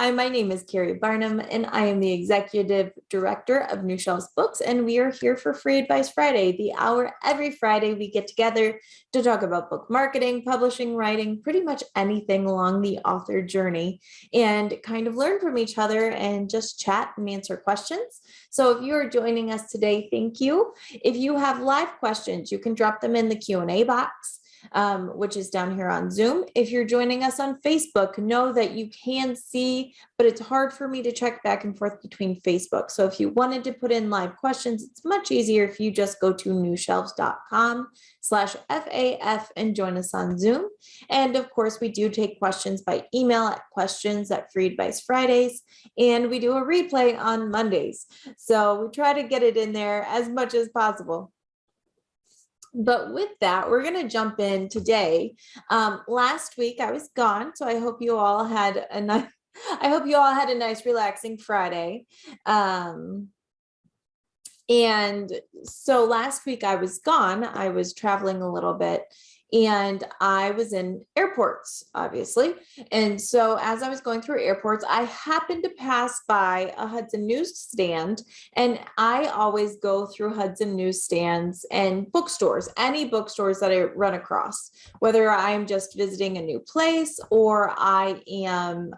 Hi, my name is Keri Barnum, and I am the Executive Director of New Shelves Books, and we are here for Free Advice Friday, the hour every Friday we get together to talk about book marketing, publishing, writing, pretty much anything along the author journey, and kind of learn from each other and just chat and answer questions. So if you are joining us today, thank you. If you have live questions, you can drop them in the Q&A box. Which is down here on Zoom. If you're joining us on Facebook, know that you can see, but it's hard for me to check back and forth between Facebook. So if you wanted to put in live questions, it's much easier if you just go to newshelves.com/FAF and join us on Zoom. And of course, we do take questions by email at questions@Free Advice Fridays, and we do a replay on Mondays. So we try to get it in there as much as possible. But with that, we're going to jump in today. Last week I was gone, so I hope you all had a nice, relaxing Friday. And so last week I was gone. I was traveling a little bit, and I was in airports, obviously. And so as I was going through airports, I happened to pass by a Hudson newsstand, and I always go through Hudson newsstands and bookstores, any bookstores that I run across, whether I'm just visiting a new place or I am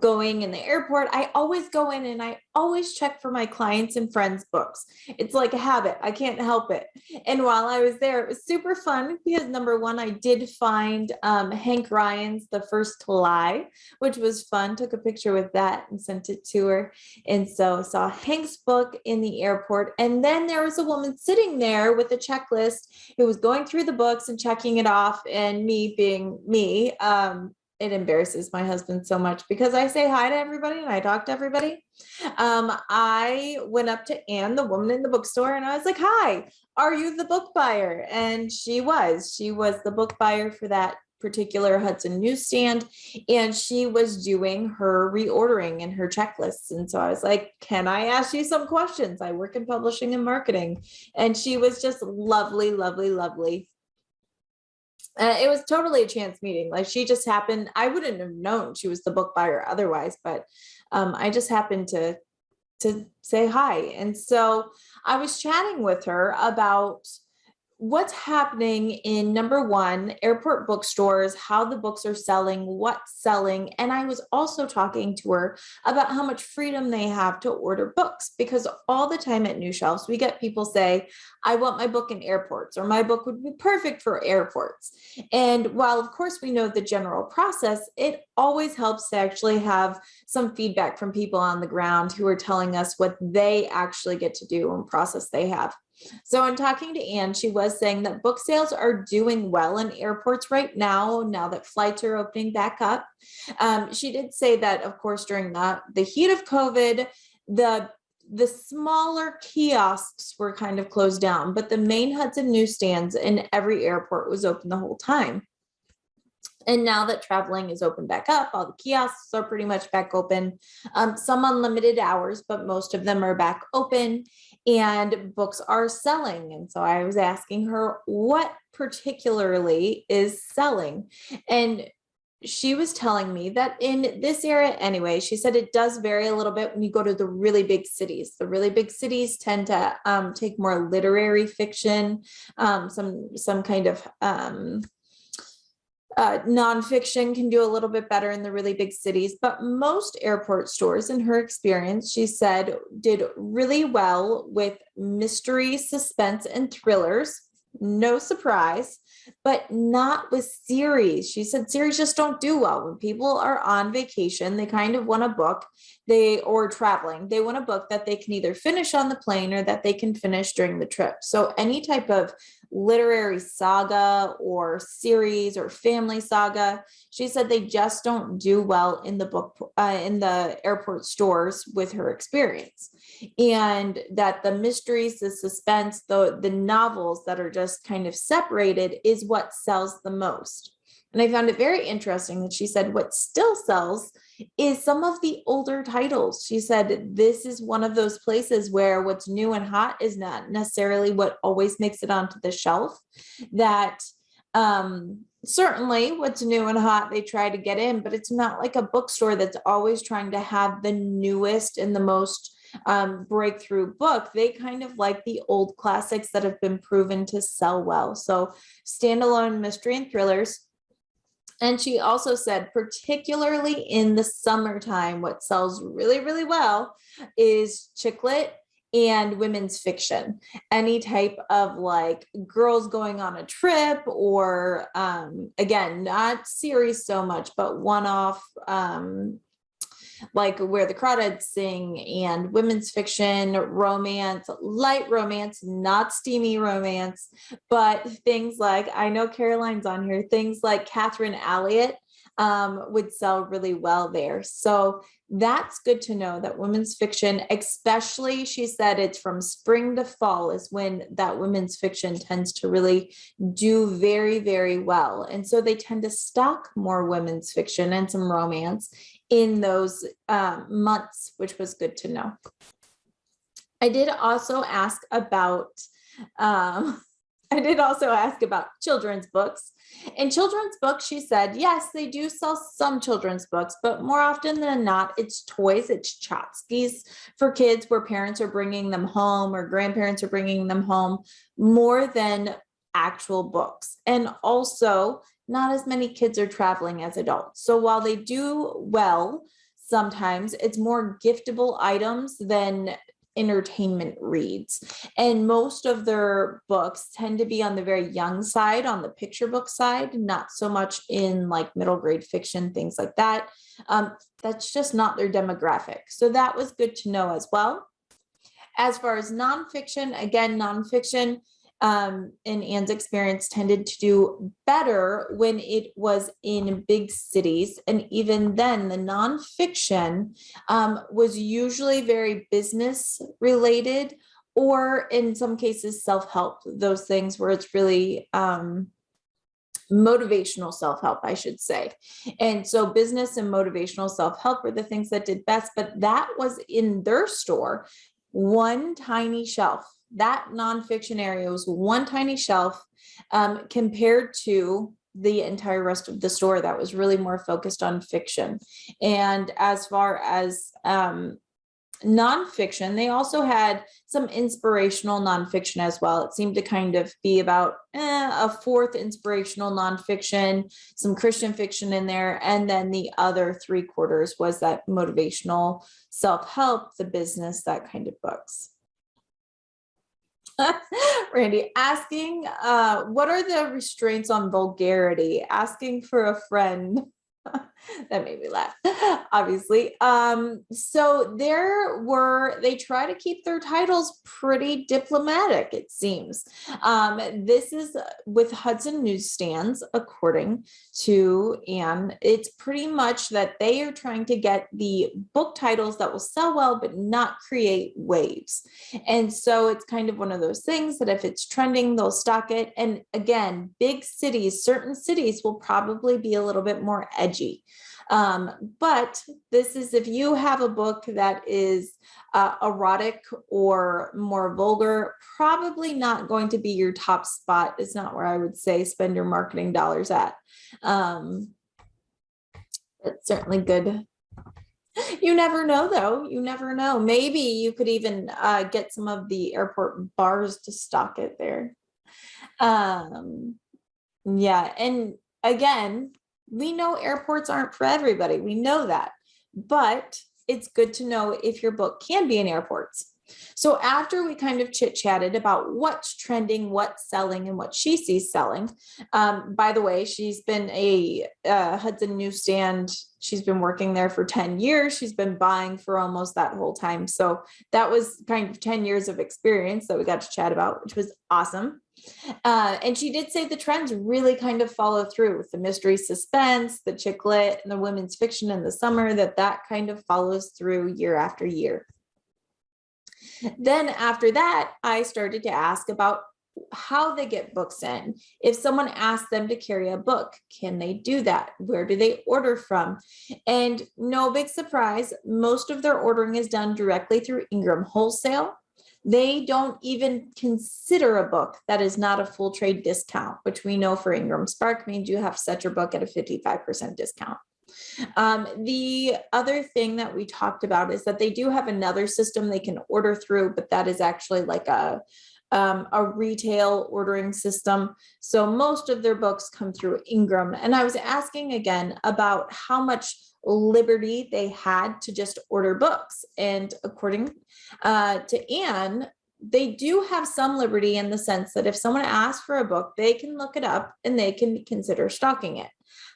going in the airport. I always go in and I always check for my clients and friends' books. It's like a habit. I can't help it. And while I was there, it was super fun because number one, I did find Hank Ryan's The First to Lie, which was fun. Took a picture with that and sent it to her. And so saw Hank's book in the airport. And then there was a woman sitting there with a checklist who was going through the books and checking it off. And me being me, it embarrasses my husband so much because I say hi to everybody and I talk to everybody. I went up to Anne, the woman in the bookstore, and I was like, "Hi, are you the book buyer?" And she was the book buyer for that particular Hudson newsstand, and she was doing her reordering and her checklists. And so I was like, "Can I ask you some questions? I work in publishing and marketing." And she was just lovely, lovely, lovely. It was totally a chance meeting. Like, she just happened, I wouldn't have known she was the book buyer otherwise, but I just happened to say hi. And so I was chatting with her about what's happening in, number one, airport bookstores, how the books are selling, what's selling. And I was also talking to her about how much freedom they have to order books, because all the time at New Shelves, we get people say, "I want my book in airports," or "My book would be perfect for airports." And while of course we know the general process, it always helps to actually have some feedback from people on the ground who are telling us what they actually get to do and process they have. So in talking to Anne, she was saying that book sales are doing well in airports right now that flights are opening back up. She did say that, of course, during the heat of COVID, the smaller kiosks were kind of closed down, but the main Hudson newsstands in every airport was open the whole time. And now that traveling is open back up, all the kiosks are pretty much back open. Some on limited hours, but most of them are back open, and books are selling. And so I was asking her what particularly is selling. And she was telling me that in this area anyway, she said it does vary a little bit when you go to the really big cities. The really big cities tend to take more literary fiction, some kind of nonfiction can do a little bit better in the really big cities, but most airport stores, in her experience, she said, did really well with mystery, suspense, and thrillers. No surprise, but not with series. She said series just don't do well. When people are on vacation, they kind of want a book, or traveling, they want a book that they can either finish on the plane or that they can finish during the trip. So any type of literary saga or series or family saga, she said they just don't do well in the airport stores with her experience. And that the mysteries, the suspense, the novels that are just kind of separated is what sells the most. And I found it very interesting that she said what still sells is some of the older titles. She said this is one of those places where what's new and hot is not necessarily what always makes it onto the shelf. That Certainly what's new and hot, they try to get in, but it's not like a bookstore that's always trying to have the newest and the most breakthrough book. They kind of like the old classics that have been proven to sell well. So standalone mystery and thrillers. And she also said, particularly in the summertime, what sells really, really well is chick lit and women's fiction. Any type of like girls going on a trip, or again, not series so much, but one-off, like Where the Crawdads Sing, and women's fiction, romance, light romance, not steamy romance, but things like, I know Caroline's on here, things like Catherine Elliott would sell really well there. So that's good to know that women's fiction, especially, she said it's from spring to fall is when that women's fiction tends to really do very, very well. And so they tend to stock more women's fiction and some romance in those months, which was good to know. I did also ask about children's books. In children's books, she said, yes, they do sell some children's books, but more often than not, it's toys, it's tchotchkes for kids where parents are bringing them home or grandparents are bringing them home, more than actual books. And also, not as many kids are traveling as adults. So while they do well, sometimes it's more giftable items than entertainment reads. And most of their books tend to be on the very young side, on the picture book side, not so much in like middle grade fiction, things like that. That's just not their demographic. So that was good to know as well. As far as nonfiction, again, nonfiction, in Anne's experience, tended to do better when it was in big cities. And even then, the nonfiction was usually very business related, or in some cases, self-help, those things where it's really motivational self-help, I should say. And so business and motivational self-help were the things that did best, but that was in their store, one tiny shelf. That nonfiction area was one tiny shelf compared to the entire rest of the store that was really more focused on fiction. And as far as nonfiction, they also had some inspirational nonfiction as well. It seemed to kind of be about a fourth inspirational nonfiction, some Christian fiction in there, and then the other 3/4 was that motivational self-help, the business, that kind of books. Randy asking, what are the restraints on vulgarity? Asking for a friend. That made me laugh, obviously. So they try to keep their titles pretty diplomatic, it seems. This is with Hudson Newsstands, according to Anne. It's pretty much that they are trying to get the book titles that will sell well, but not create waves. And so it's kind of one of those things that if it's trending, they'll stock it. And again, big cities, certain cities will probably be a little bit more edgy. But this is if you have a book that is erotic or more vulgar, probably not going to be your top spot. It's not where I would say spend your marketing dollars at. It's certainly good. You never know, though. You never know. Maybe you could even get some of the airport bars to stock it there. Yeah, and again, we know airports aren't for everybody. We know that, but it's good to know if your book can be in airports. So after we kind of chit-chatted about what's trending, what's selling, and what she sees selling, by the way, she's been a Hudson Newsstand. She's been working there for 10 years. She's been buying for almost that whole time. So that was kind of 10 years of experience that we got to chat about, which was awesome. And she did say the trends really kind of follow through with the mystery suspense, the chick lit, and the women's fiction in the summer, that kind of follows through year after year. Then after that, I started to ask about how they get books in. If someone asks them to carry a book, can they do that? Where do they order from? And no big surprise, most of their ordering is done directly through Ingram Wholesale. They don't even consider a book that is not a full trade discount, which we know for Ingram Spark means you have to set your book at a 55% discount. The other thing that we talked about is that they do have another system they can order through, but that is actually like a retail ordering system. So most of their books come through Ingram. And I was asking again about how much liberty they had to just order books. And according to Anne, they do have some liberty in the sense that if someone asks for a book, they can look it up and they can consider stocking it.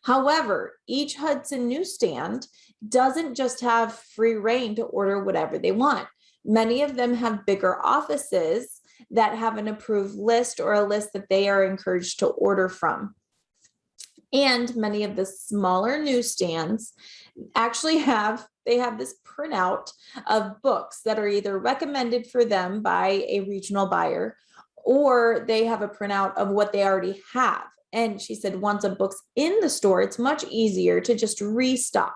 However, each Hudson newsstand doesn't just have free reign to order whatever they want. Many of them have bigger offices that have an approved list or a list that they are encouraged to order from. And many of the smaller newsstands actually have this printout of books that are either recommended for them by a regional buyer, or they have a printout of what they already have. And she said, once a book's in the store, it's much easier to just restock.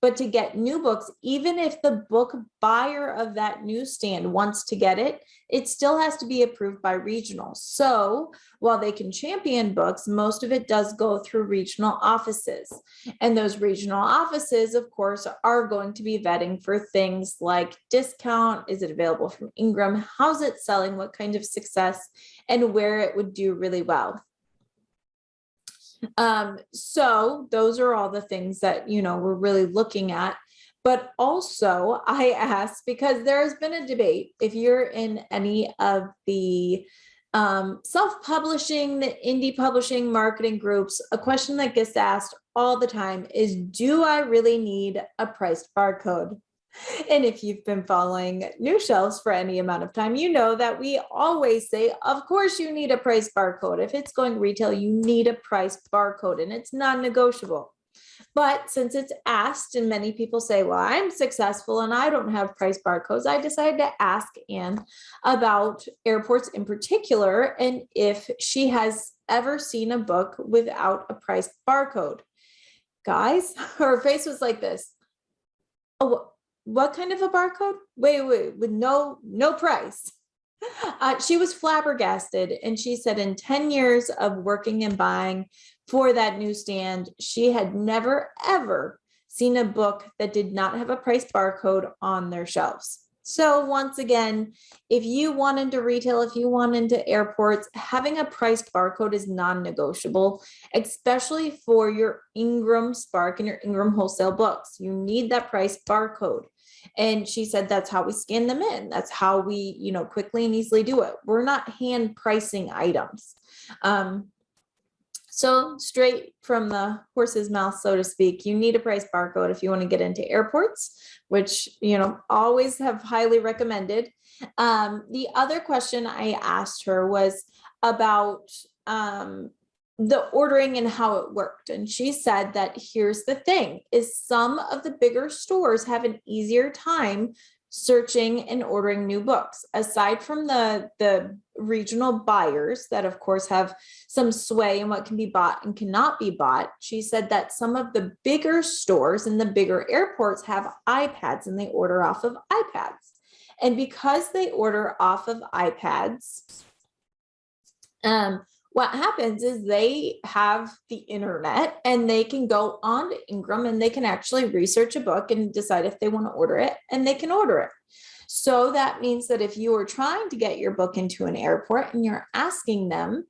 But to get new books, even if the book buyer of that newsstand wants to get it, it still has to be approved by regional. So while they can champion books, most of it does go through regional offices. And those regional offices, of course, are going to be vetting for things like discount. Is it available from Ingram? How's it selling? What kind of success? And where it would do really well. So those are all the things that, we're really looking at. But also I asked, because there has been a debate, if you're in any of the self-publishing, the indie publishing marketing groups, a question that gets asked all the time is, do I really need a priced barcode? And if you've been following New Shelves for any amount of time, you know that we always say, of course you need a price barcode. If it's going retail, you need a price barcode and it's non-negotiable. But since it's asked and many people say, well, I'm successful and I don't have price barcodes, I decided to ask Anne about airports in particular and if she has ever seen a book without a price barcode. Guys, her face was like this. Oh, what kind of a barcode? Wait, with no price. She was flabbergasted, and she said in 10 years of working and buying for that newsstand, she had never, ever seen a book that did not have a price barcode on their shelves. So once again, if you want into retail, if you want into airports, having a priced barcode is non-negotiable, especially for your Ingram Spark and your Ingram wholesale books. You need that price barcode. And she said, that's how we scan them in. That's how we, quickly and easily do it. We're not hand pricing items. So straight from the horse's mouth, so to speak, you need a price barcode if you want to get into airports, which, always have highly recommended. The other question I asked her was about the ordering and how it worked. And she said that here's the thing, is some of the bigger stores have an easier time searching and ordering new books. Aside from the regional buyers that of course have some sway in what can be bought and cannot be bought, she said that some of the bigger stores and the bigger airports have iPads and they order off of iPads. And because they order off of iPads, what happens is they have the internet and they can go on to Ingram and they can actually research a book and decide if they want to order it, and they can order it. So that means that if you are trying to get your book into an airport and you're asking them,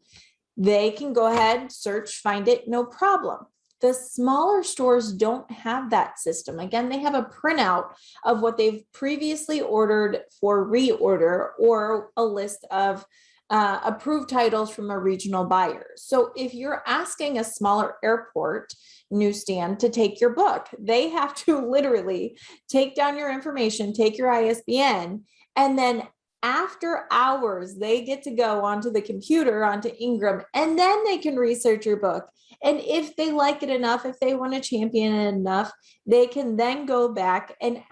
they can go ahead, search, find it, no problem. The smaller stores don't have that system. Again, they have a printout of what they've previously ordered for reorder or a list of approved titles from a regional buyer. So if you're asking a smaller airport newsstand to take your book, they have to literally take down your information, take your ISBN, and then after hours, they get to go onto the computer, onto Ingram, and then they can research your book. And if they like it enough, if they want to champion it enough, they can then go back and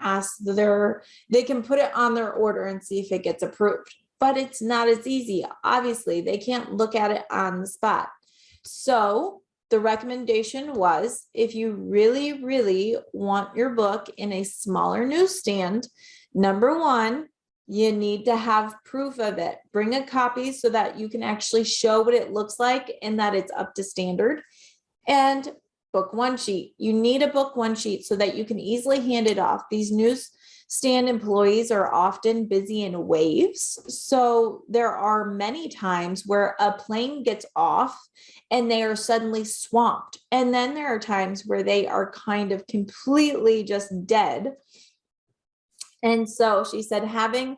they can put it on their order and see if it gets approved. But it's not as easy. Obviously, they can't look at it on the spot. So the recommendation was, if you really, really want your book in a smaller newsstand, number one, You need to have proof of it. Bring a copy so that you can actually show what it looks like and that it's up to standard. And book one sheet. You need a book one sheet so that you can easily hand it off. These newsstand employees are often busy in waves. So there are many times where a plane gets off and they are suddenly swamped. And then there are times where they are kind of completely just dead. And so she said, having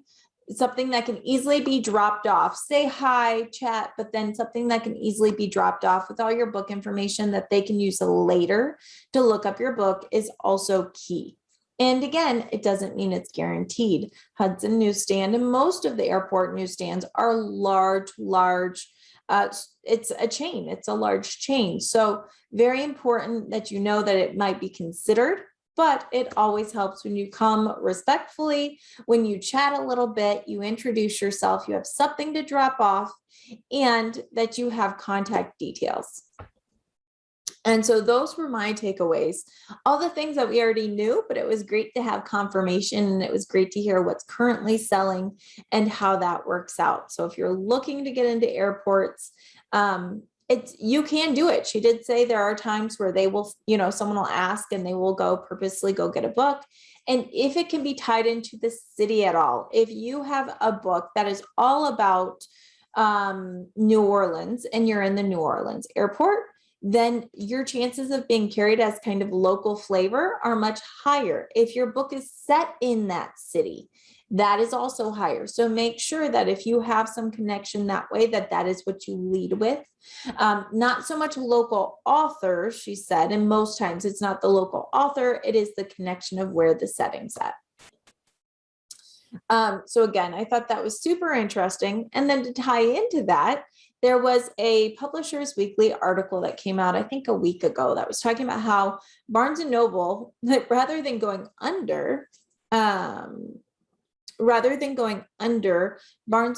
something that can easily be dropped off, say hi, chat, but then something that can easily be dropped off with all your book information that they can use later to look up your book is also key. And again, it doesn't mean it's guaranteed. Hudson Newsstand and most of the airport newsstands are large, it's a chain, it's a large chain. So very important that you know that it might be considered, but it always helps when you come respectfully, when you chat a little bit, you introduce yourself, you have something to drop off, and that you have contact details. And so those were my takeaways. All the things that we already knew, but it was great to have confirmation, and it was great to hear what's currently selling and how that works out. So if you're looking to get into airports, you can do it. She did say there are times where they will, someone will ask and they will go purposely go get a book. And if it can be tied into the city at all, if you have a book that is all about New Orleans and you're in the New Orleans airport, then your chances of being carried as kind of local flavor are much higher. If your book is set in that city, that is also higher. So make sure that if you have some connection that way, that is what you lead with. Not so much local author, she said, and most times it's not the local author, it is the connection of where the setting's at. So again, I thought that was super interesting. And then to tie into that, there was a Publishers Weekly article that came out, I think a week ago, that was talking about how Barnes & Noble, rather than going under, Barnes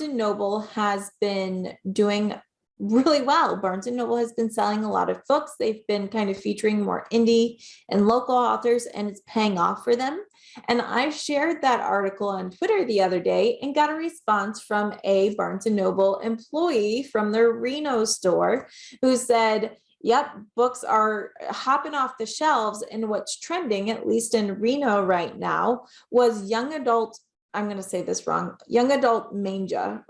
& Noble has been doing really well. Barnes & Noble has been selling a lot of books. They've been kind of featuring more indie and local authors, and it's paying off for them. And I shared that article on Twitter the other day and got a response from a Barnes & Noble employee from their Reno store who said, yep, books are hopping off the shelves, and what's trending, at least in Reno right now, was young adult, I'm going to say this wrong, young adult manga.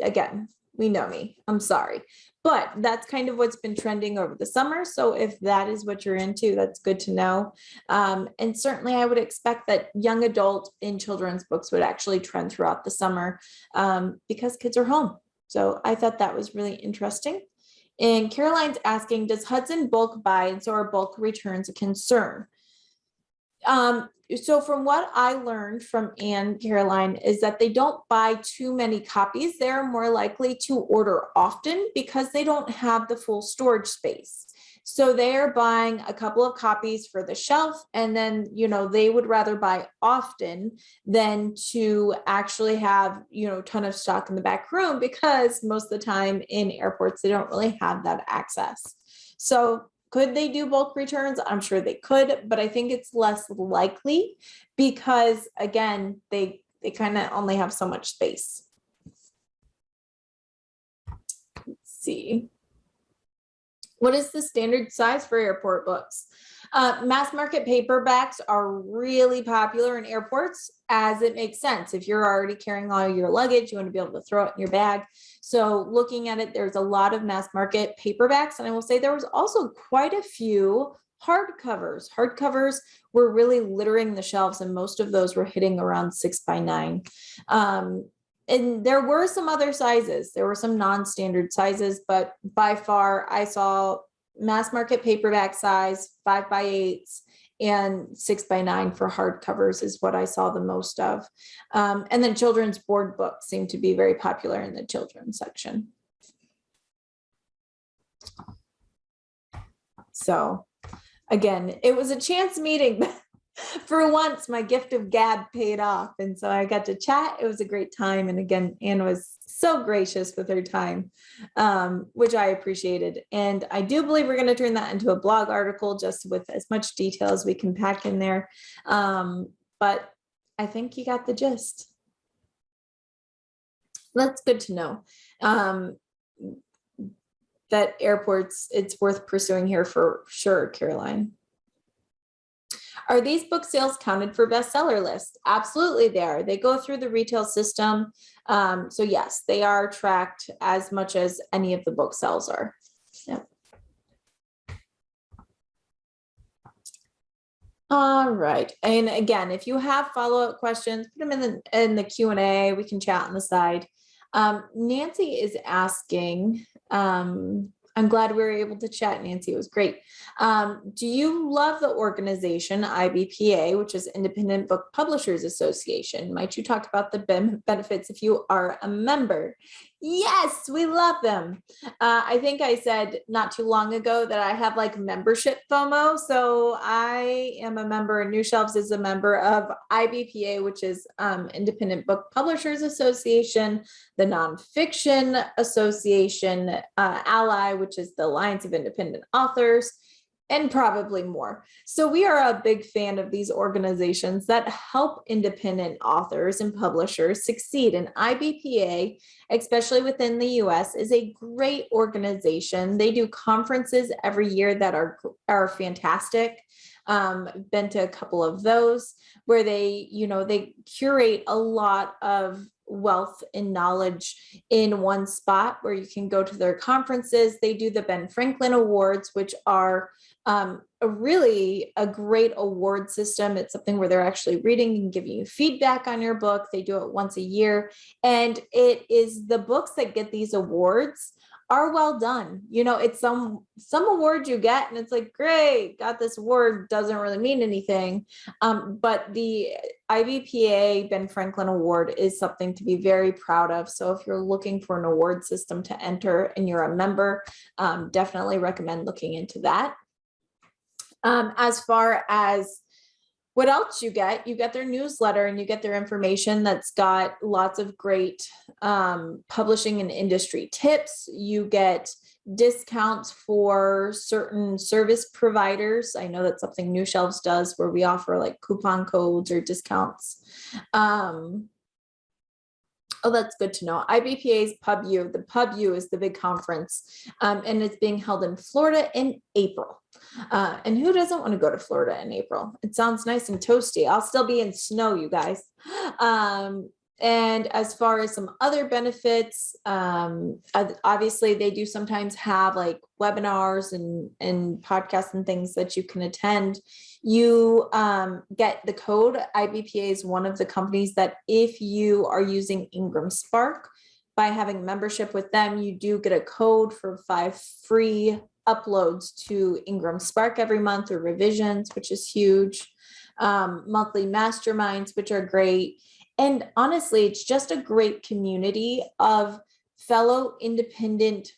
Again, we know me, I'm sorry. But that's kind of what's been trending over the summer. So if that is what you're into, that's good to know. And certainly I would expect that young adult in children's books would actually trend throughout the summer because kids are home. So I thought that was really interesting. And Caroline's asking, does Hudson bulk buy, and so are bulk returns a concern? So from what I learned from Caroline is that they don't buy too many copies. They're more likely to order often because they don't have the full storage space. So they're buying a couple of copies for the shelf, and then, they would rather buy often than to actually have, a ton of stock in the back room, because most of the time in airports, they don't really have that access. So could they do bulk returns? I'm sure they could, but I think it's less likely because, again, they kind of only have so much space. Let's see. What is the standard size for airport books? Mass market paperbacks are really popular in airports, as it makes sense. If you're already carrying all your luggage, you want to be able to throw it in your bag. So looking at it, there's a lot of mass market paperbacks. And I will say there was also quite a few hardcovers. Hardcovers were really littering the shelves, and most of those were hitting around 6x9. And there were some other sizes. There were some non-standard sizes, but by far I saw mass market paperback size, 5x8s, and 6x9 for hardcovers is what I saw the most of. And then children's board books seem to be very popular in the children's section. So again, it was a chance meeting. For once, my gift of gab paid off. And so I got to chat. It was a great time. And again, Anne was so gracious with her time, which I appreciated. And I do believe we're going to turn that into a blog article, just with as much detail as we can pack in there. But I think you got the gist. That's good to know. That airports, it's worth pursuing here for sure, Caroline. Are these book sales counted for bestseller lists? Absolutely they are. They go through the retail system. So yes, they are tracked as much as any of the book sales are. Yep. All right. And again, if you have follow-up questions, put them in the Q&A. We can chat on the side. Nancy is asking, I'm glad we were able to chat, Nancy. It was great. Do you love the organization IBPA, which is Independent Book Publishers Association? Might you talk about the benefits if you are a member? Yes, we love them. I think I said not too long ago that I have like membership FOMO. So I am a member, and New Shelves is a member of IBPA, which is Independent Book Publishers Association, the Nonfiction Association, Ally, which is the Alliance of Independent Authors, and probably more. So we are a big fan of these organizations that help independent authors and publishers succeed. And IBPA, especially within the US, is a great organization. They do conferences every year that are fantastic. Been to a couple of those where they curate a lot of wealth and knowledge in one spot where you can go to their conferences. They do the Ben Franklin Awards, which are a great award system. It's something where they're actually reading and giving you feedback on your book. They do it once a year, and it is the books that get these awards are well done. It's some award you get and it's like, great, got this award, doesn't really mean anything. But the IBPA Ben Franklin Award is something to be very proud of. So if you're looking for an award system to enter and you're a member, definitely recommend looking into that. As far as what else you get their newsletter and you get their information that's got lots of great publishing and industry tips. You get discounts for certain service providers. I know that's something New Shelves does, where we offer like coupon codes or discounts. Oh, that's good to know. IBPA's PubU, the PubU is the big conference, and it's being held in Florida in April. And who doesn't want to go to Florida in April? It sounds nice and toasty. I'll still be in snow, you guys. And as far as some other benefits, obviously they do sometimes have like webinars and podcasts and things that you can attend. You get the code. IBPA is one of the companies that if you are using Ingram Spark, by having membership with them, you do get a code for 5 free uploads to Ingram Spark every month, or revisions, which is huge. Monthly masterminds, which are great. And honestly, it's just a great community of fellow independent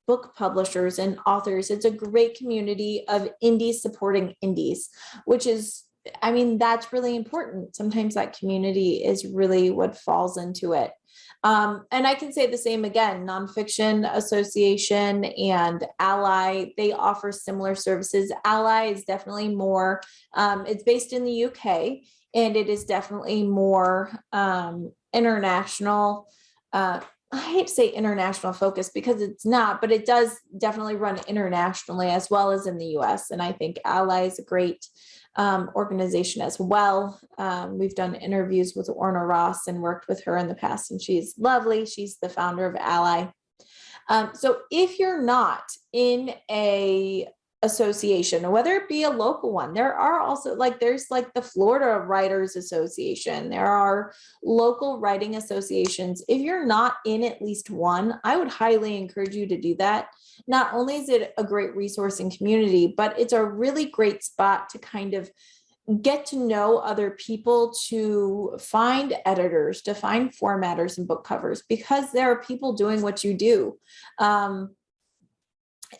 book publishers and authors. It's a great community of indies supporting indies, which is, that's really important. Sometimes that community is really what falls into it. And I can say the same again, Nonfiction Association and Ally, they offer similar services. Ally is definitely more, it's based in the UK, and it is definitely more international. I hate to say international focus because it's not, but it does definitely run internationally as well as in the US. And I think Ally is a great organization as well. We've done interviews with Orna Ross and worked with her in the past, and she's lovely. She's the founder of Ally. So if you're not in a association, whether it be a local one, there are also there's the Florida Writers Association, there are local writing associations. If you're not in at least one, I would highly encourage you to do that. Not only is it a great resource and community, but it's a really great spot to kind of get to know other people, to find editors, to find formatters and book covers, because there are people doing what you do.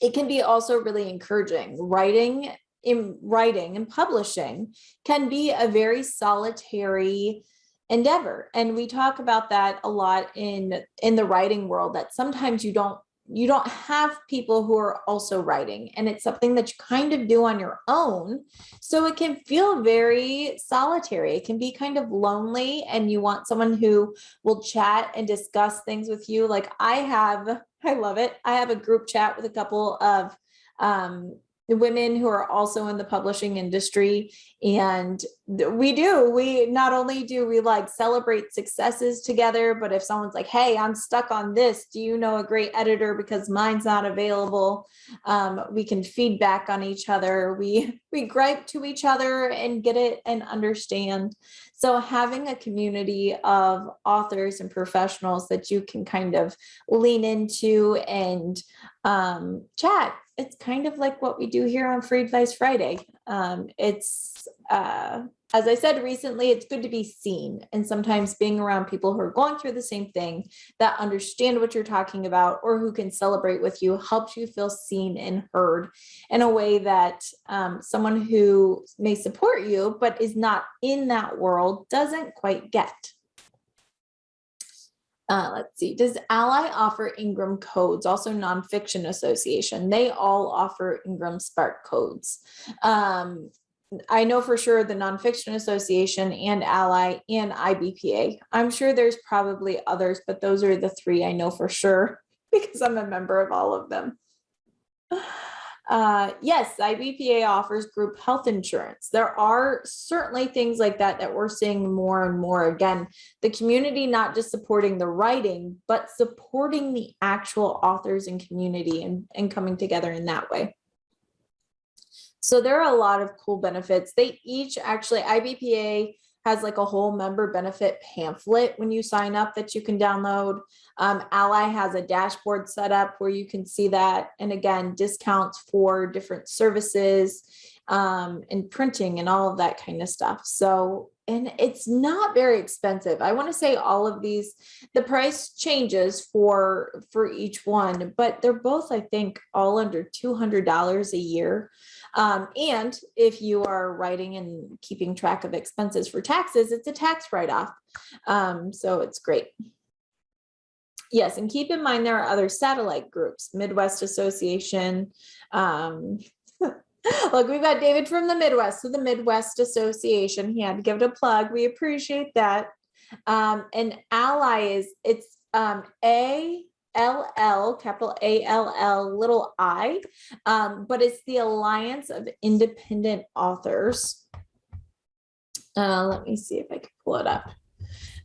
It can be also really encouraging. Writing and publishing can be a very solitary endeavor. And we talk about that a lot in the writing world, that sometimes you don't you don't have people who are also writing, and it's something that you kind of do on your own. So it can feel very solitary. It can be kind of lonely, and you want someone who will chat and discuss things with you. Like I love it. I have a group chat with a couple of women who are also in the publishing industry, and we not only do we like celebrate successes together, but if someone's like, hey, I'm stuck on this, do you know a great editor because mine's not available, we can feedback on each other. We gripe to each other and get it and understand. So having a community of authors and professionals that you can kind of lean into and chat, it's kind of like what we do here on Free Advice Friday. As I said recently, it's good to be seen. And sometimes being around people who are going through the same thing, that understand what you're talking about, or who can celebrate with you, helps you feel seen and heard in a way that someone who may support you, but is not in that world, doesn't quite get. Let's see. Does Ally offer Ingram codes? Also Nonfiction Association. They all offer Ingram Spark codes. I know for sure the Nonfiction Association and Ally and IBPA. I'm sure there's probably others, but those are the three I know for sure because I'm a member of all of them. Yes, IBPA offers group health insurance. There are certainly things like that we're seeing more and more. Again, the community not just supporting the writing, but supporting the actual authors and community and coming together in that way. So there are a lot of cool benefits. They each actually, IBPA has like a whole member benefit pamphlet when you sign up that you can download. Ally has a dashboard set up where you can see that. And again, discounts for different services and printing and all of that kind of stuff. So, and it's not very expensive. I want to say all of these, the price changes for each one, but they're both, I think, all under $200 a year. And if you are writing and keeping track of expenses for taxes, it's a tax write-off. So it's great. Yes, and keep in mind there are other satellite groups, Midwest Association. Look, we've got David from the Midwest, so the Midwest Association. He had to give it a plug. We appreciate that. And Ally it's ALL, capital ALL, little I, but it's the Alliance of Independent Authors. Let me see if I can pull it up.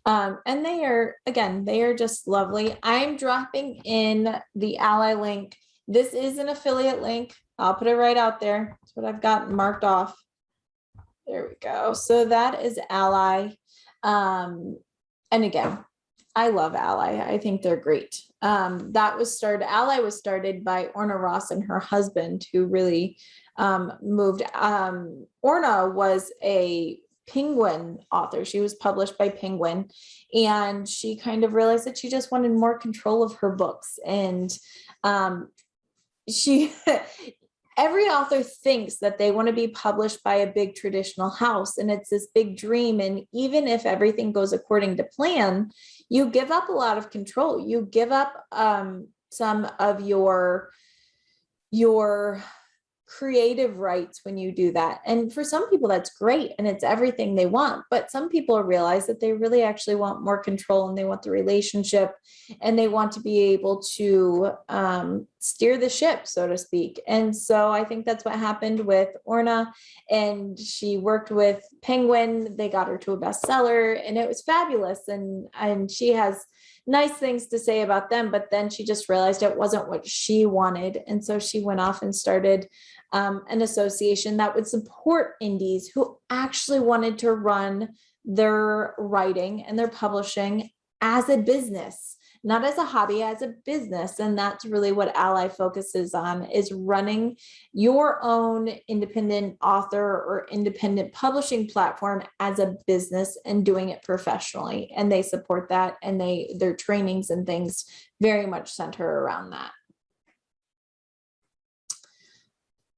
And they are just lovely. I'm dropping in the Ally link. This is an affiliate link. I'll put it right out there. That's what I've got marked off. There we go. So that is Ally. And again, I love Ally. I think they're great. Ally was started by Orna Ross and her husband, who really moved. Orna was a Penguin author. She was published by Penguin, and she kind of realized that she just wanted more control of her books. And every author thinks that they want to be published by a big traditional house, and it's this big dream. And even if everything goes according to plan, you give up a lot of control. You give up some of your creative rights when you do that. And for some people that's great and it's everything they want, but some people realize that they really actually want more control, and they want the relationship, and they want to be able to steer the ship, so to speak. And so I think that's what happened with Orna, and she worked with Penguin. They got her to a bestseller, and it was fabulous. And she has nice things to say about them, but then she just realized it wasn't what she wanted. And so she went off and started an association that would support indies who actually wanted to run their writing and their publishing as a business, not as a hobby, as a business. And that's really what Ally focuses on, is running your own independent author or independent publishing platform as a business and doing it professionally. And they support that, and their trainings and things very much center around that.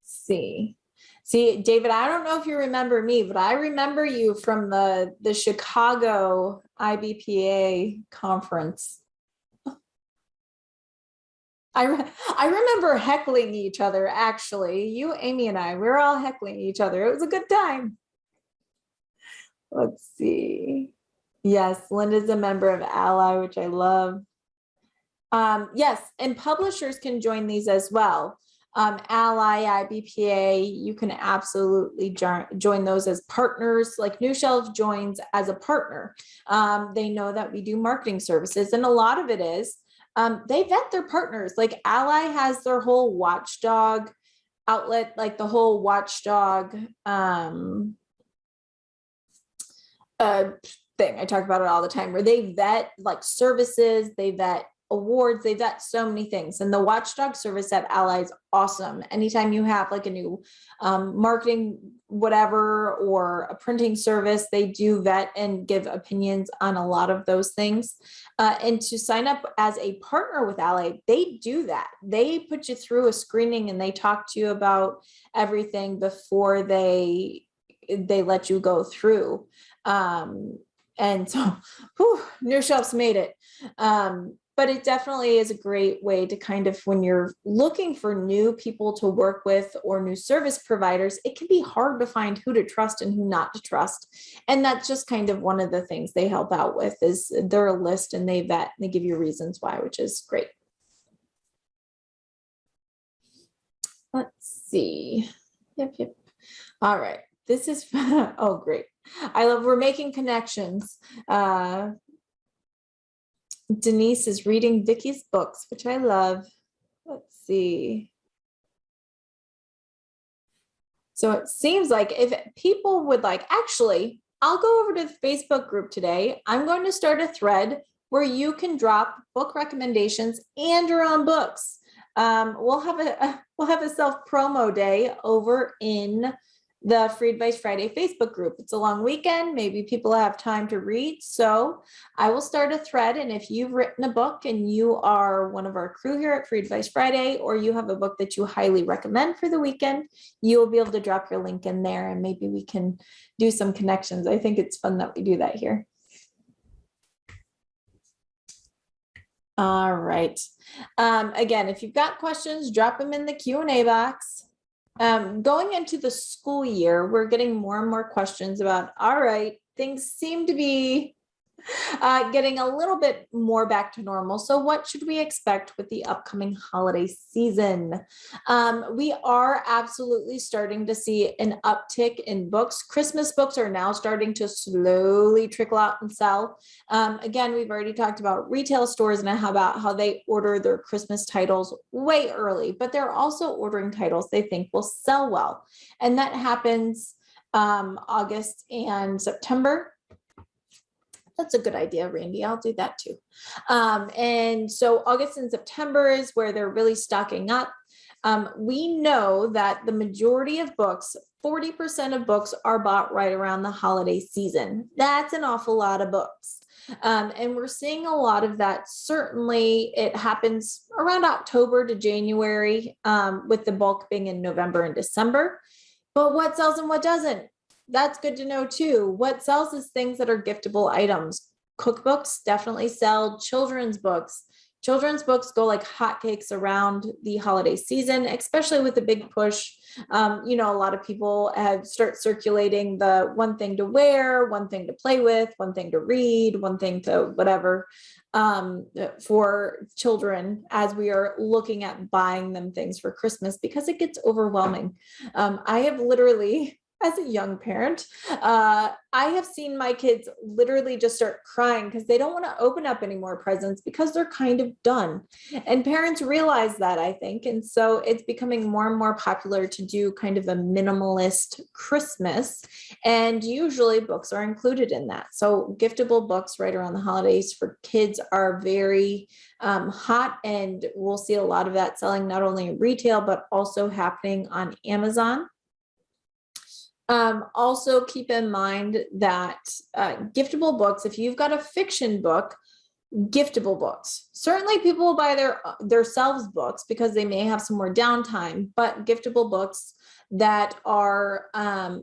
See, David, I don't know if you remember me, but I remember you from the Chicago IBPA conference. I remember heckling each other, actually. You, Amy, and I, we were all heckling each other. It was a good time. Let's see. Yes, Linda's a member of Ally, which I love. Yes, and publishers can join these as well. Ally, IBPA, you can absolutely join those as partners. Like New Shelf joins as a partner. They know that we do marketing services, and a lot of it is they vet their partners. Like Ally has their whole watchdog outlet, like the whole watchdog thing. I talk about it all the time, where they vet like services, they vet awards, they vet so many things. And the watchdog service at Ally is awesome. Anytime you have like a new marketing whatever or a printing service, they do vet and give opinions on a lot of those things. And to sign up as a partner with Ally, they do that. They put you through a screening and they talk to you about everything before they let you go through. And so, New Shelf's made it. But it definitely is a great way to kind of, when you're looking for new people to work with or new service providers, it can be hard to find who to trust and who not to trust. And that's just kind of one of the things they help out with, is they're a list and they vet and they give you reasons why, which is great. Let's see. Yep. All right. This is, oh, great. I love, we're making connections. Denise is reading Vicky's books, which I love. Let's see. So it seems like if people would like, actually, I'll go over to the Facebook group today. I'm going to start a thread where you can drop book recommendations and your own books. We'll have a self promo day over in the Free Advice Friday Facebook group. It's a long weekend. Maybe people have time to read. So I will start a thread. And if you've written a book and you are one of our crew here at Free Advice Friday, or you have a book that you highly recommend for the weekend, you will be able to drop your link in there and maybe we can do some connections. I think it's fun that we do that here. All right. Again, if you've got questions, drop them in the Q&A box. Going into the school year, we're getting more and more questions about, all right, things seem to be getting a little bit more back to normal. So what should we expect with the upcoming holiday season? We are absolutely starting to see an uptick in books. Christmas books are now starting to slowly trickle out and sell. Again, we've already talked about retail stores and how they order their Christmas titles way early, but they're also ordering titles they think will sell well. And that happens August and September. That's a good idea, Randy. I'll do that too. And so August and September is where they're really stocking up. We know that the majority of books, 40% of books, are bought right around the holiday season. That's an awful lot of books. And we're seeing a lot of that. Certainly it happens around October to January, with the bulk being in November and December. But what sells and what doesn't? That's good to know too. What sells is things that are giftable items. Cookbooks definitely sell. Children's books go like hotcakes around the holiday season, especially with the big push. A lot of people have start circulating the one thing to wear, one thing to play with, one thing to read, one thing to whatever, for children, as we are looking at buying them things for Christmas, because it gets overwhelming. I have literally, as a young parent, I have seen my kids literally just start crying because they don't want to open up any more presents because they're kind of done. And parents realize that, I think. And so it's becoming more and more popular to do kind of a minimalist Christmas. And usually books are included in that. So giftable books right around the holidays for kids are very hot. And we'll see a lot of that selling not only in retail, but also happening on Amazon. Also keep in mind that giftable books, if you've got a fiction book, giftable books, certainly people will buy their selves books because they may have some more downtime, but giftable books that are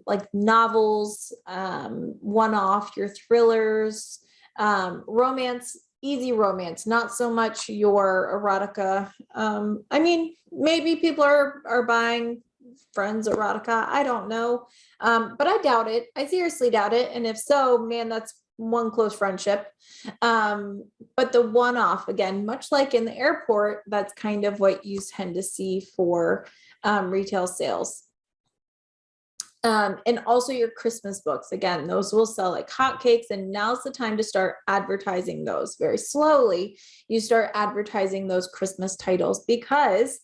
like novels, one-off, your thrillers, romance, easy romance, not so much your erotica. I mean, maybe people are buying Friends erotica. I don't know. But I doubt it. I seriously doubt it. And if so, man, that's one close friendship. But the one-off, again, much like in the airport, that's kind of what you tend to see for retail sales. And also your Christmas books, again, those will sell like hotcakes, and now's the time to start advertising those very slowly. You start advertising those Christmas titles because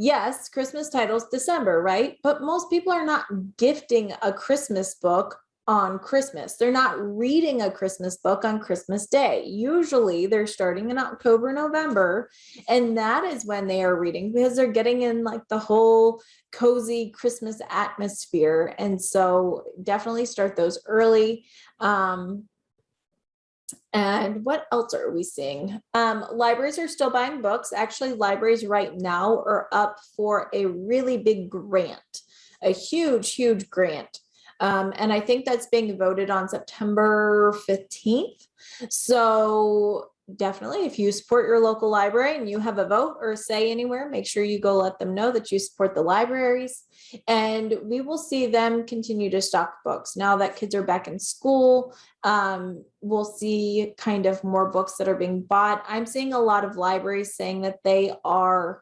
yes, Christmas titles, December, right? But most people are not gifting a Christmas book on Christmas. They're not reading a Christmas book on Christmas Day. Usually they're starting in October, November, and that is when they are reading because they're getting in like the whole cozy Christmas atmosphere. And so definitely start those early. And what else are we seeing? Libraries are still buying books. Actually, libraries right now are up for a really big grant, a huge, huge grant. And I think that's being voted on September 15th. So definitely, if you support your local library and you have a vote or a say anywhere, make sure you go let them know that you support the libraries. And we will see them continue to stock books. Now that kids are back in school, we'll see kind of more books that are being bought. I'm seeing a lot of libraries saying that they are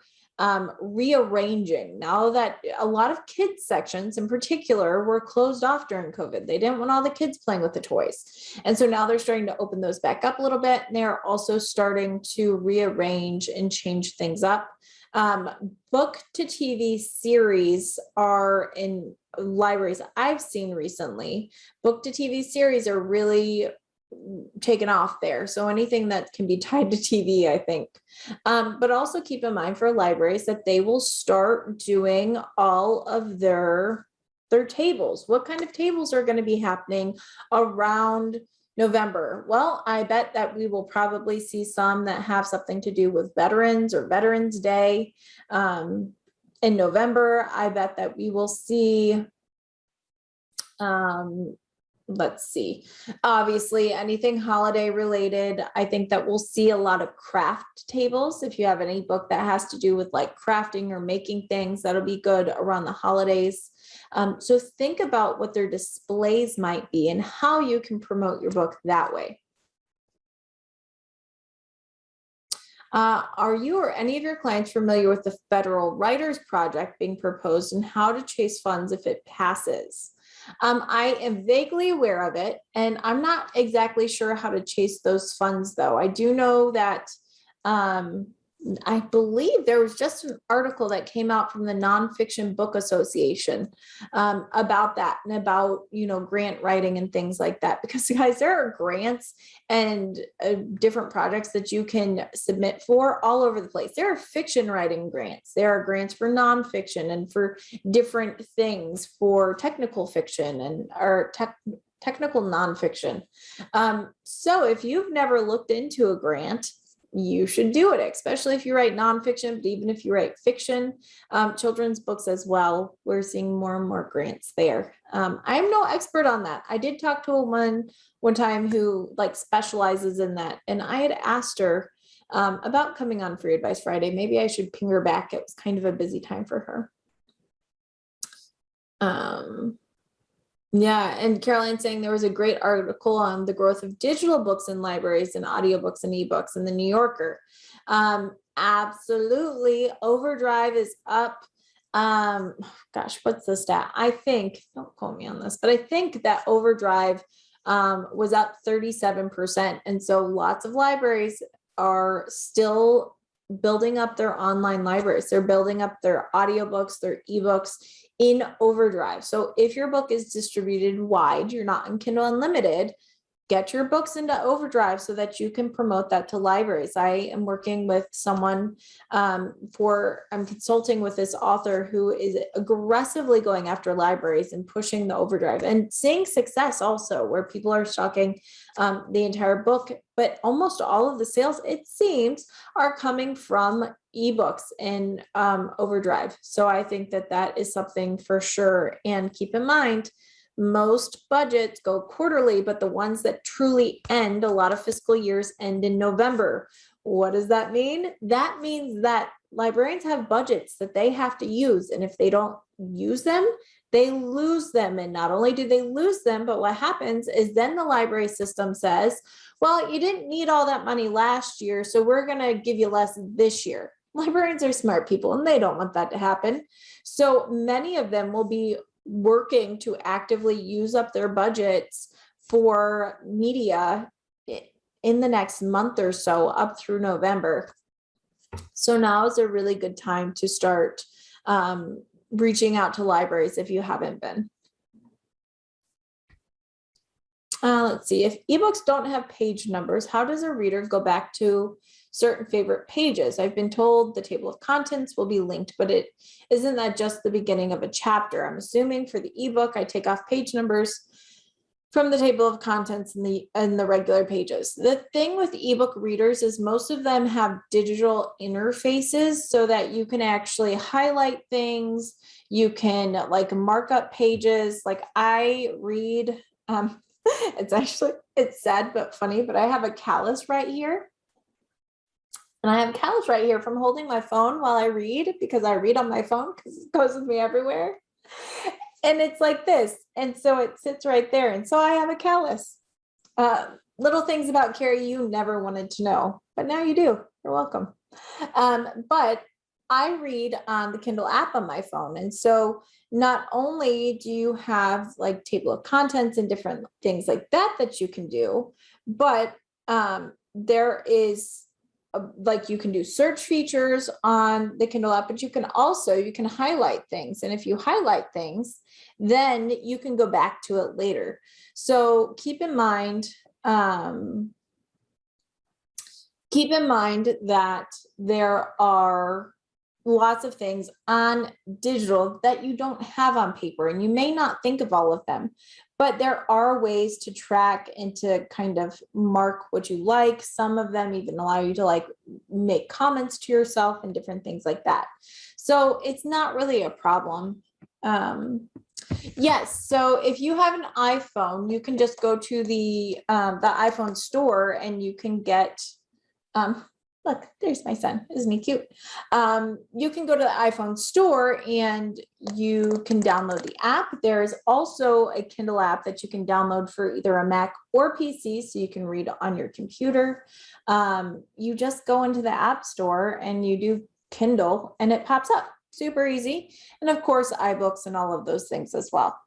rearranging now that a lot of kids sections in particular were closed off during COVID. They didn't want all the kids playing with the toys. And so now they're starting to open those back up a little bit. And they're also starting to rearrange and change things up. Book to TV series are in libraries I've seen recently. Book to TV series are really taken off there. So anything that can be tied to TV, I think. But also keep in mind for libraries that they will start doing all of their tables. What kind of tables are going to be happening around November? Well, I bet that we will probably see some that have something to do with veterans or Veterans Day. In November, I bet that we will see let's see, obviously anything holiday related. I think that we'll see a lot of craft tables. If you have any book that has to do with like crafting or making things, that'll be good around the holidays. So think about what their displays might be and how you can promote your book that way. Are you or any of your clients familiar with the Federal Writers Project being proposed and how to chase funds if it passes? I am vaguely aware of it, and I'm not exactly sure how to chase those funds, though. I do know that I believe there was just an article that came out from the Nonfiction Book Association about that and about, grant writing and things like that. Because guys, there are grants and different projects that you can submit for all over the place. There are fiction writing grants. There are grants for nonfiction and for different things for technical fiction and technical nonfiction. So if you've never looked into a grant, you should do it, especially if you write nonfiction, but even if you write fiction, children's books as well. We're seeing more and more grants there. I'm no expert on that. I did talk to a woman one time who specializes in that. And I had asked her about coming on Free Advice Friday. Maybe I should ping her back. It was kind of a busy time for her. Yeah, and Caroline saying there was a great article on the growth of digital books in libraries and audiobooks and ebooks in the New Yorker. Absolutely. Overdrive is up. Gosh, what's the stat? I think, don't quote me on this, but I think that Overdrive was up 37%. And so lots of libraries are still building up their online libraries. They're building up their audiobooks, their ebooks in Overdrive. So if your book is distributed wide, you're not in Kindle Unlimited, get your books into Overdrive so that you can promote that to libraries. I am working with someone I'm consulting with this author who is aggressively going after libraries and pushing the Overdrive and seeing success also where people are stocking the entire book, but almost all of the sales, it seems, are coming from ebooks in Overdrive. So I think that that is something for sure. And keep in mind, Most budgets go quarterly, but the ones that truly end, a lot of fiscal years end in November. What does that mean? That means that librarians have budgets that they have to use. And if they don't use them, they lose them. And not only do they lose them, but what happens is then the library system says, well, you didn't need all that money last year, so we're going to give you less this year. Librarians are smart people and they don't want that to happen. So many of them will be working to actively use up their budgets for media in the next month or so up through November. So now is a really good time to start reaching out to libraries if you haven't been. Let's see, if ebooks don't have page numbers, how does a reader go back to certain favorite pages? I've been told the table of contents will be linked, but it isn't that just the beginning of a chapter? I'm assuming for the ebook, I take off page numbers from the table of contents in the regular pages. The thing with ebook readers is most of them have digital interfaces so that you can actually highlight things. You can like mark up pages. Like I read, it's sad but funny, but I have a callus right here. And I have a callus right here from holding my phone while I read, because I read on my phone because it goes with me everywhere. And it's like this. And so it sits right there. And so I have a callus. Little things about Keri you never wanted to know, but now you do. You're welcome. But I read on the Kindle app on my phone. And so not only do you have like table of contents and different things like that that you can do, but there is like you can do search features on the Kindle app, but you can highlight things. And if you highlight things, then you can go back to it later. So keep in mind that there are lots of things on digital that you don't have on paper, and you may not think of all of them, but there are ways to track and to kind of mark what you like. Some of them even allow you to like make comments to yourself and different things like that. So it's not really a problem. Yes, so if you have an iPhone, you can just go to the iPhone store and you can get, look, there's my son. Isn't he cute? You can go to the iPhone store and you can download the app. There's also a Kindle app that you can download for either a Mac or PC, so you can read on your computer. You just go into the App Store and you do Kindle and it pops up. Super easy. And of course, iBooks and all of those things as well.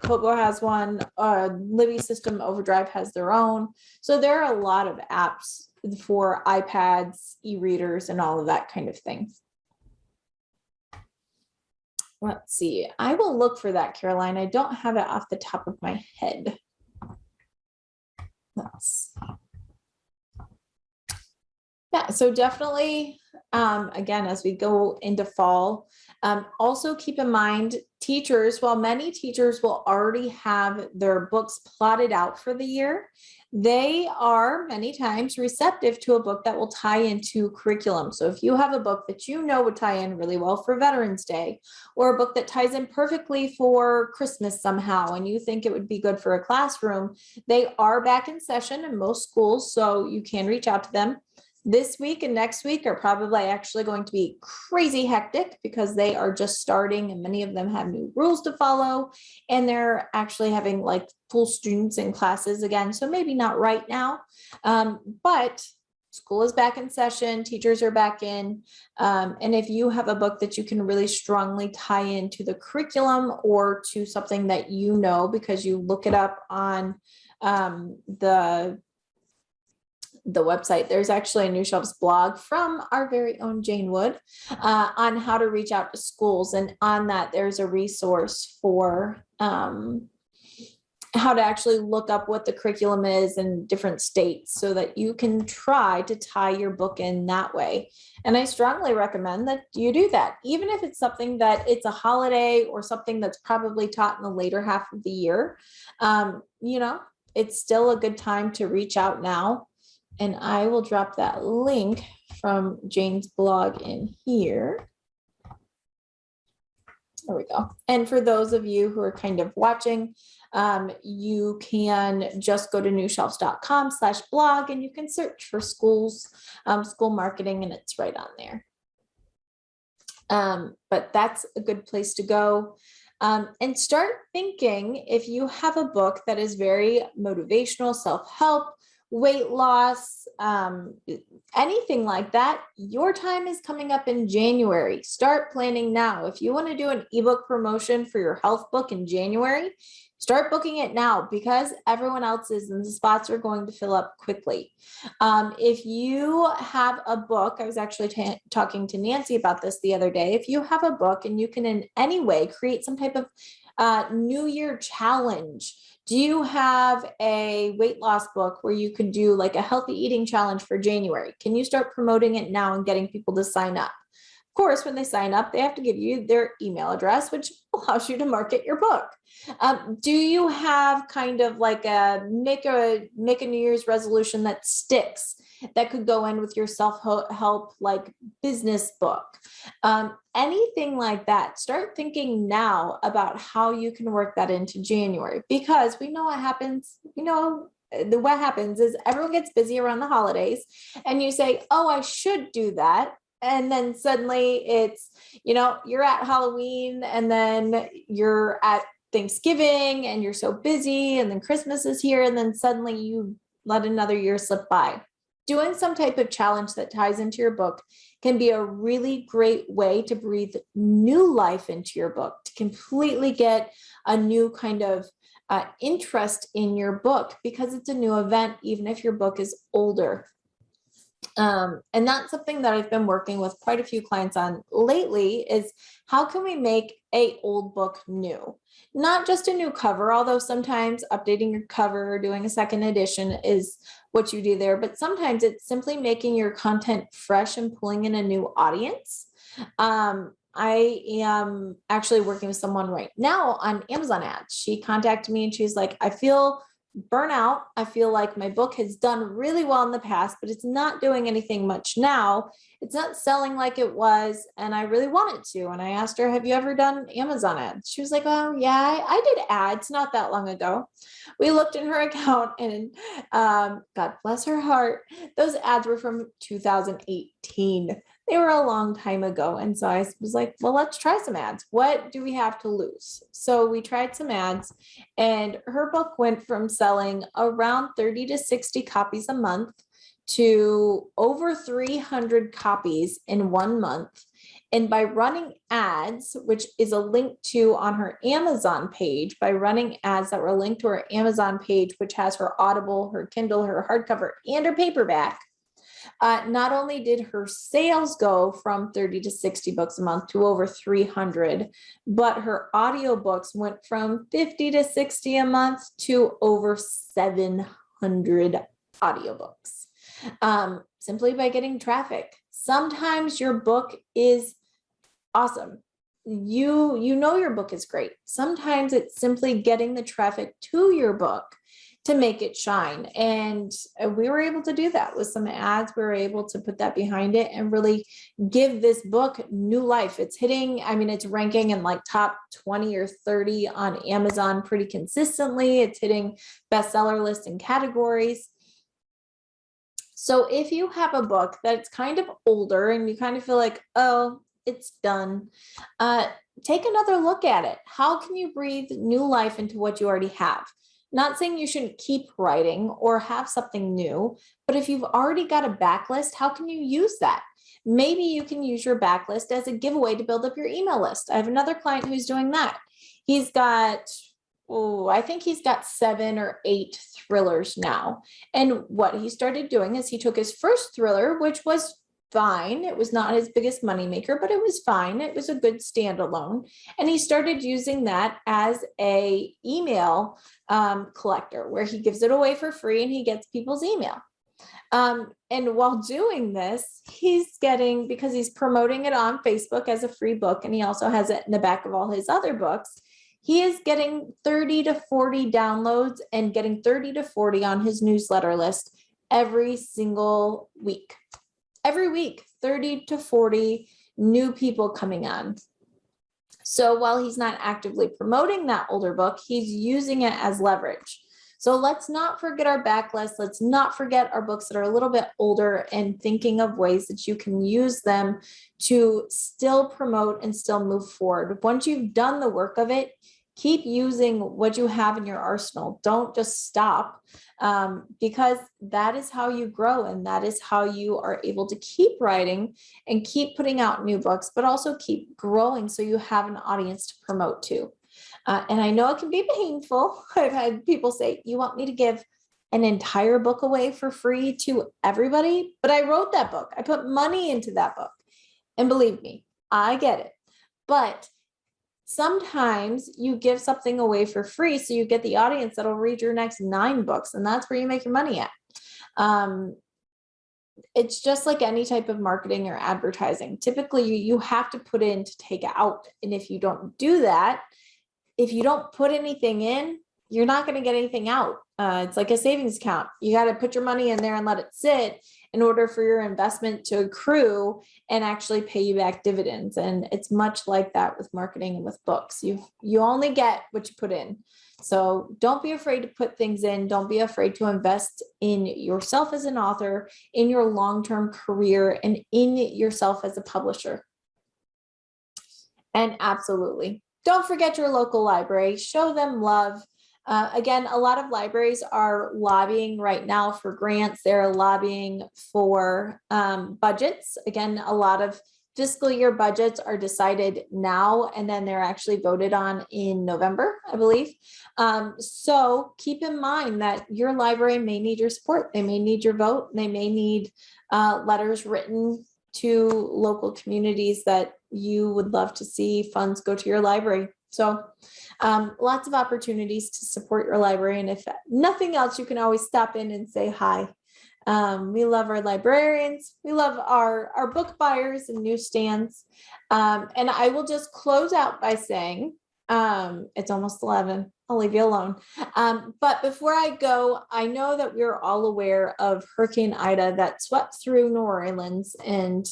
Kobo has one, Libby System Overdrive has their own. So there are a lot of apps for iPads, e-readers, and all of that kind of thing. Let's see. I will look for that, Caroline. I don't have it off the top of my head. Yeah, so definitely, again, as we go into fall, also keep in mind teachers, while many teachers will already have their books plotted out for the year, they are many times receptive to a book that will tie into curriculum. So if you have a book that you know would tie in really well for Veterans Day, or a book that ties in perfectly for Christmas somehow, and you think it would be good for a classroom, they are back in session in most schools, so you can reach out to them. This week and next week are probably actually going to be crazy hectic because they are just starting and many of them have new rules to follow, and they're actually having like full students in classes again. So maybe not right now, but school is back in session, teachers are back in. And if you have a book that you can really strongly tie into the curriculum or to something that you know because you look it up on the website, there's actually a New Shelves blog from our very own Jane Wood on how to reach out to schools. And on that, there's a resource for how to actually look up what the curriculum is in different states so that you can try to tie your book in that way. And I strongly recommend that you do that, even if it's something that it's a holiday or something that's probably taught in the later half of the year. You know, it's still a good time to reach out now. And I will drop that link from Jane's blog in here. There we go. And for those of you who are kind of watching, you can just go to newshelves.com/blog and you can search for schools, school marketing, and it's right on there. But that's a good place to go. And start thinking, if you have a book that is very motivational, self-help, weight loss, anything like that, your time is coming up in January. Start planning now. If you want to do an ebook promotion for your health book in January, start booking it now, because everyone else's and the spots are going to fill up quickly. If you have a book, I was actually talking to Nancy about this the other day. If you have a book and you can in any way create some type of New Year challenge. Do you have a weight loss book where you could do like a healthy eating challenge for January? Can you start promoting it now and getting people to sign up? Of course, when they sign up, they have to give you their email address, which allows you to market your book. Do you have kind of like a make a New Year's resolution that sticks, that could go in with your self-help like business book? Anything like that. Start thinking now about how you can work that into January, because we know what happens. What happens is everyone gets busy around the holidays and you say, oh, I should do that. And then suddenly it's, you're at Halloween and then you're at Thanksgiving and you're so busy, and then Christmas is here, and then suddenly you let another year slip by. Doing some type of challenge that ties into your book can be a really great way to breathe new life into your book, to completely get a new kind of interest in your book, because it's a new event, even if your book is older. And that's something that I've been working with quite a few clients on lately, is how can we make an old book new? Not just a new cover, although sometimes updating your cover or doing a second edition is what you do there, but sometimes it's simply making your content fresh and pulling in a new audience. I am actually working with someone right now on Amazon ads. She contacted me and she's like, I feel burnout. I feel like my book has done really well in the past, but it's not doing anything much now. It's not selling like it was, and I really want it to. And I asked her, have you ever done Amazon ads? She was like, oh yeah, I did ads not that long ago. We looked in her account and God bless her heart, those ads were from 2018. They were a long time ago. And so I was like, well, let's try some ads. What do we have to lose? So we tried some ads, and her book went from selling around 30 to 60 copies a month to over 300 copies in 1 month. And by running ads, which is a link to on her Amazon page, by running ads that were linked to her Amazon page, which has her Audible, her Kindle, her hardcover, and her paperback, not only did her sales go from 30 to 60 books a month to over 300, but her audiobooks went from 50 to 60 a month to over 700 audiobooks, simply by getting traffic. Sometimes your book is awesome. You know your book is great. Sometimes it's simply getting the traffic to your book to make it shine. And we were able to do that with some ads. We were able to put that behind it and really give this book new life. It's hitting, it's ranking in like top 20 or 30 on Amazon pretty consistently. It's hitting bestseller list in categories. So if you have a book that's kind of older and you kind of feel like, oh, it's done, take another look at it. How can you breathe new life into what you already have? Not saying you shouldn't keep writing or have something new, but if you've already got a backlist, how can you use that? Maybe you can use your backlist as a giveaway to build up your email list. I have another client who's doing that. He's got, I think he's got 7 or 8 thrillers now. And what he started doing is he took his first thriller, which was fine. It was not his biggest moneymaker, but it was fine. It was a good standalone. And he started using that as a email collector, where he gives it away for free and he gets people's email. And while doing this, he's getting, because he's promoting it on Facebook as a free book, and he also has it in the back of all his other books, he is getting 30 to 40 downloads and getting 30 to 40 on his newsletter list every single week. Every week, 30 to 40 new people coming on. So while he's not actively promoting that older book, he's using it as leverage. So let's not forget our backlist. Let's not forget our books that are a little bit older, and thinking of ways that you can use them to still promote and still move forward. Once you've done the work of it, keep using what you have in your arsenal. Don't just stop, because that is how you grow, and that is how you are able to keep writing and keep putting out new books, but also keep growing so you have an audience to promote to. And I know it can be painful. I've had people say, you want me to give an entire book away for free to everybody? But I wrote that book. I put money into that book. And believe me, I get it. But sometimes you give something away for free so you get the audience that'll read your next 9 books, and that's where you make your money at. It's just like any type of marketing or advertising. Typically, you have to put in to take out. And if you don't do that, if you don't put anything in, you're not going to get anything out. It's like a savings account. You got to put your money in there and let it sit in order for your investment to accrue and actually pay you back dividends. And it's much like that with marketing and with books. You only get what you put in. So don't be afraid to put things in. Don't be afraid to invest in yourself as an author, in your long-term career, and in yourself as a publisher. And absolutely, don't forget your local library. Show them love. Again, a lot of libraries are lobbying right now for grants. They're lobbying for budgets. Again, a lot of fiscal year budgets are decided now, and then they're actually voted on in November, I believe. So keep in mind that your library may need your support. They may need your vote. They may need letters written to local communities that you would love to see funds go to your library. So lots of opportunities to support your library. And if nothing else, you can always stop in and say hi. We love our librarians. We love our book buyers and newsstands. And I will just close out by saying, it's almost 11. I'll leave you alone. But before I go, I know that we're all aware of Hurricane Ida that swept through New Orleans, and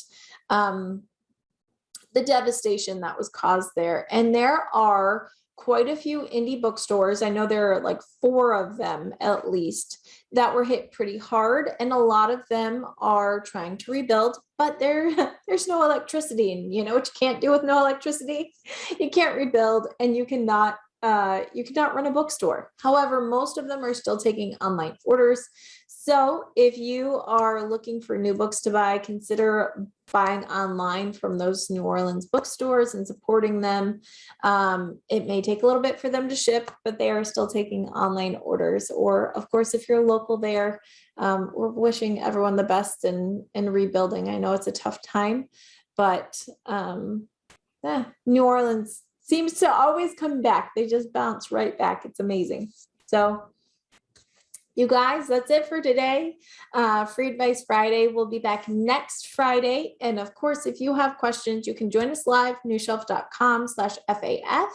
the devastation that was caused there. And there are quite a few indie bookstores. I know there are like 4 of them at least that were hit pretty hard. And a lot of them are trying to rebuild, but there's no electricity. And you know what you can't do with no electricity? You can't rebuild, and you cannot run a bookstore. However, most of them are still taking online orders. So if you are looking for new books to buy, consider buying online from those New Orleans bookstores and supporting them. It may take a little bit for them to ship, but they are still taking online orders. Or of course, if you're local there, we're wishing everyone the best in rebuilding. I know it's a tough time, but New Orleans seems to always come back. They just bounce right back. It's amazing. So you guys, that's it for today. Free Advice Friday. We'll be back next Friday. And of course, if you have questions, you can join us live, newshelf.com/FAF.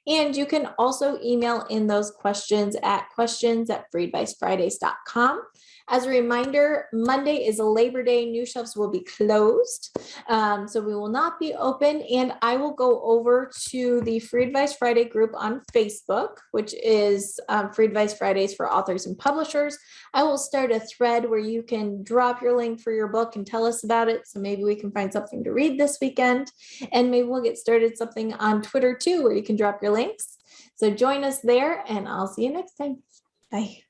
And you can also email in those questions at questions@freeadvicefridays.com. As a reminder, Monday is a Labor Day. New Shelves will be closed. So we will not be open. And I will go over to the Free Advice Friday group on Facebook, which is Free Advice Fridays for authors and publishers. I will start a thread where you can drop your link for your book and tell us about it. So maybe we can find something to read this weekend. And maybe we'll get started something on Twitter too, where you can drop your links. So join us there, and I'll see you next time. Bye.